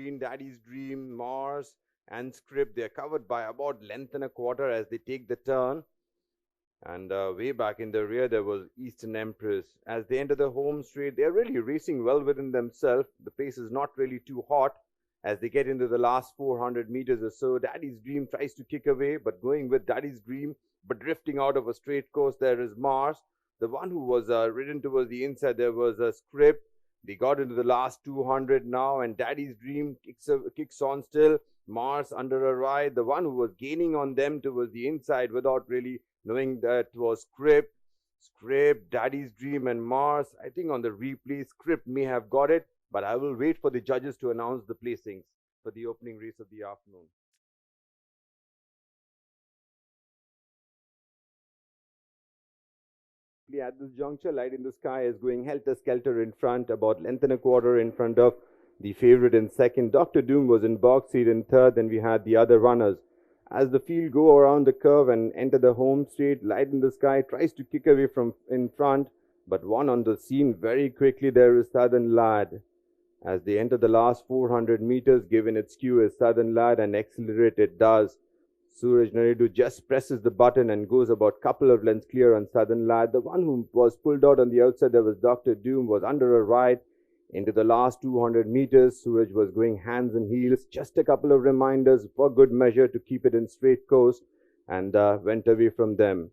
Centurion, Daddy's Dream, Mars, and Script. They're covered by about length and a quarter as they take the turn. And way back in the rear, there was Eastern Empress. As they enter the home straight, they're really racing well within themselves. The pace is not really too hot. As they get into the last 400 meters or so, Daddy's Dream tries to kick away, but going with Daddy's Dream, but drifting out of a straight course, there is Mars. The one who was ridden towards the inside, there was a Script. They got into the last 200 now, and Daddy's Dream kicks on still. Mars under a ride. The one who was gaining on them towards the inside without really knowing that was Script, Daddy's Dream, and Mars. I think on the replay, Script may have got it, but I will wait for the judges to announce the placings for the opening race of the afternoon. At this juncture, Light in the Sky is going helter-skelter in front, about length and a quarter in front of the favorite in second. Dr. Doom was in box seat in third, then we had the other runners. As the field go around the curve and enter the home straight, Light in the Sky tries to kick away from in front, but one on the scene very quickly. There is Southern Lad. As they enter the last 400 meters, given its cue is Southern Lad, and accelerate it does. Suraj Naidu just presses the button and goes about couple of lengths clear on Southern Lad. The one who was pulled out on the outside, there was Dr. Doom, was under a ride. Into the last 200 meters, Suraj was going hands and heels. Just a couple of reminders for good measure to keep it in straight course, and went away from them.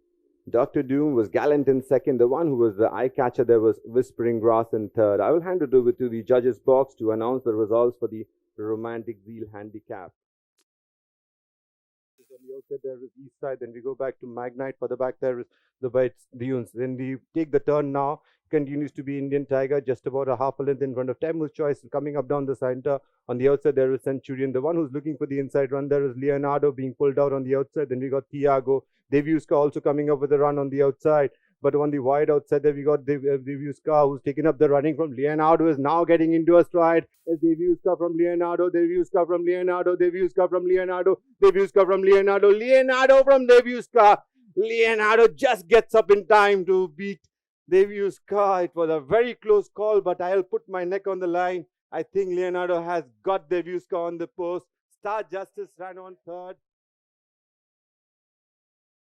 Dr. Doom was gallant in second. The one who was the eye catcher there was Whispering Grass in third. I will hand it over to the judges' box to announce the results for the Romantic Zeal Handicap. On the outside there is East Side, then we go back to Magnite. For the back there is the Whites Dunes. Then we take the turn now. Continues to be Indian Tiger, just about a half a length in front of Tamu's Choice, coming up down the center. On the outside there is Centurion. The one who's looking for the inside run there is Leonardo being pulled out on the outside. Then we got Thiago. Deviuska also coming up with a run on the outside. But on the wide outside there we got Deviuska, who's taken up the running from Leonardo, is now getting into a stride. As Deviuska from Leonardo, Deviuska from Leonardo, Deviuska from Leonardo, Deviuska from Leonardo, Leonardo from Deviuska. Leonardo just gets up in time to beat Deviuska. It was a very close call, but I'll put my neck on the line. I think Leonardo has got Deviuska on the post. Star Justice ran on third.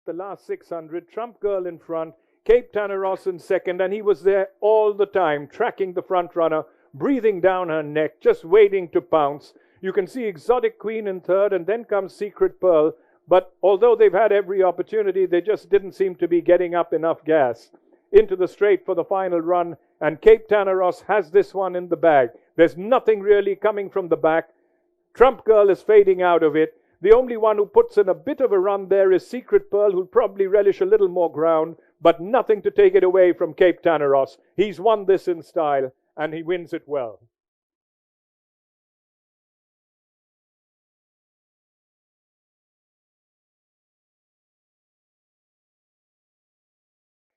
The last 600, Trump Girl in front, Cape Tanaros in second, and he was there all the time, tracking the front runner, breathing down her neck, just waiting to pounce. You can see Exotic Queen in third, and then comes Secret Pearl. But although they've had every opportunity, they just didn't seem to be getting up enough gas. Into the straight for the final run, and Cape Tanaros has this one in the bag. There's nothing really coming from the back. Trump Girl is fading out of it. The only one who puts in a bit of a run there is Secret Pearl, who'll probably relish a little more ground, but nothing to take it away from Cape Tanaros. He's won this in style, and he wins it well.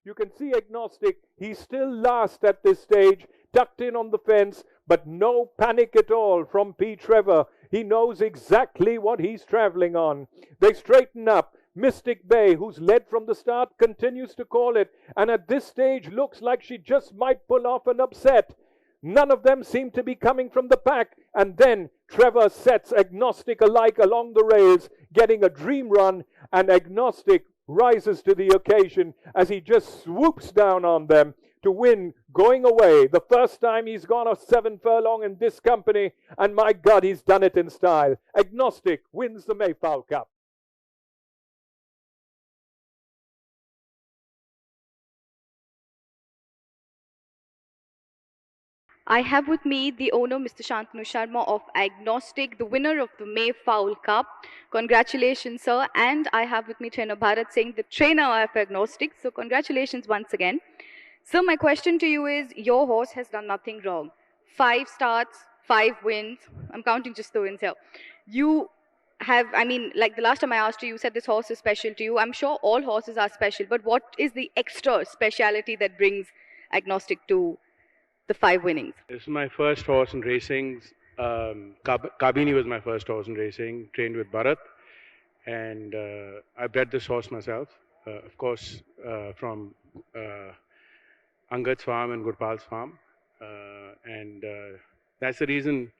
You can see Agnostic, he's still last at this stage, tucked in on the fence, but no panic at all from P. Trevor. He knows exactly what he's traveling on. They straighten up. Mystic Bay, who's led from the start, continues to call it, and at this stage looks like she just might pull off an upset. None of them seem to be coming from the pack, and then Trevor sets Agnostic alike along the rails, getting a dream run, and Agnostic rises to the occasion as he just swoops down on them to win, going away. The first time he's gone a 7 furlong in this company, and my God, he's done it in style. Agnostic wins the Mayfowl Cup. I have with me the owner, Mr. Shantanu Sharma of Agnostic, the winner of the Mayfowl Cup. Congratulations, sir. And I have with me trainer Bharat Singh, the trainer of Agnostic. So congratulations once again. So my question to you is, your horse has done nothing wrong. 5 starts, 5 wins. I'm counting just the wins here. You have, I mean, like the last time I asked you, you said this horse is special to you. I'm sure all horses are special, but what is the extra speciality that brings Agnostic to the 5 winnings? This is my first horse in racing. Kabini was my first horse in racing, trained with Bharat. And I bred this horse myself, of course, from Angad's farm and Gurpal's farm. And that's the reason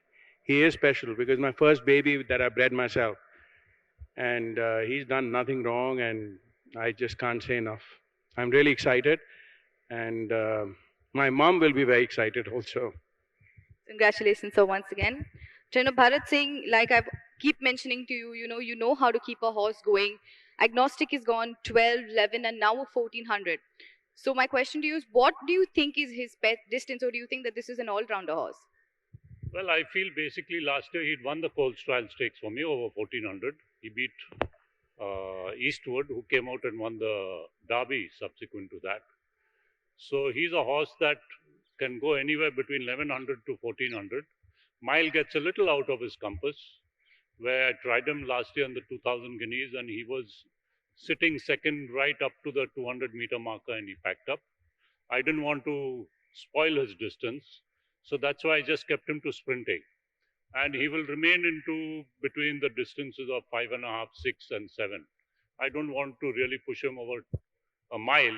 he is special because my first baby that I bred myself, and he's done nothing wrong, and I just can't say enough. I'm really excited, and my mom will be very excited also. Congratulations, sir, once again. Trainer Bharat Singh, like I keep mentioning to you, you know how to keep a horse going. Agnostic is gone 12, 11, and now a 1400. So my question to you is, what do you think is his best distance, or do you think that this is an all-rounder horse? Well, I feel basically last year he'd won the Colts Trial Stakes for me over 1400. He beat Eastwood, who came out and won the Derby subsequent to that. So he's a horse that can go anywhere between 1100 to 1400. Mile gets a little out of his compass, where I tried him last year in the 2000 guineas and he was sitting second right up to the 200-meter marker and he packed up. I didn't want to spoil his distance, so that's why I just kept him to sprinting. And he will remain into between the distances of 5.5, 6, and 7. I don't want to really push him over a mile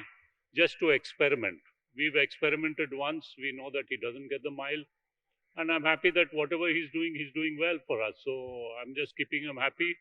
just to experiment. We've experimented once. We know that he doesn't get the mile. And I'm happy that whatever he's doing well for us. So I'm just keeping him happy.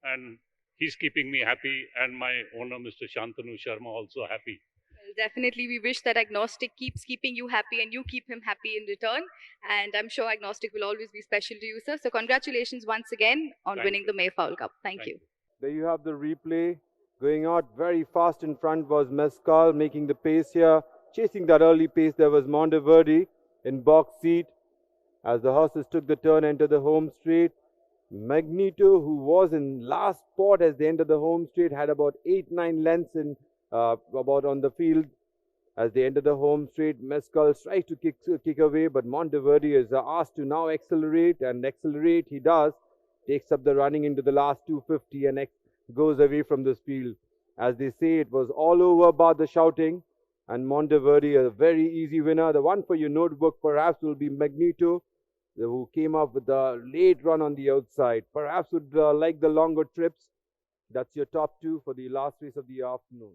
And he's keeping me happy. And my owner, Mr. Shantanu Sharma, also happy. Well, definitely, we wish that Agnostic keeps keeping you happy and you keep him happy in return. And I'm sure Agnostic will always be special to you, sir. So congratulations once again on winning the Mayfowl Cup. Thank you. There you have the replay. Going out very fast in front was Mescal, making the pace here. Chasing that early pace, there was Monteverdi in box seat. As the horses took the turn, entered the home straight. Magneto, who was in last spot as they entered the home straight, had about 8-9 lengths in about on the field. As they entered the home straight, Mescal tries to kick away, but Monteverdi is asked to now accelerate, and accelerate he does. Takes up the running into the last 250 and goes away from this field. As they say, it was all over about the shouting, and Monteverdi, a very easy winner. The one for your notebook perhaps will be Magneto, who came up with a late run on the outside. Perhaps would like the longer trips. That's your top two for the last race of the afternoon.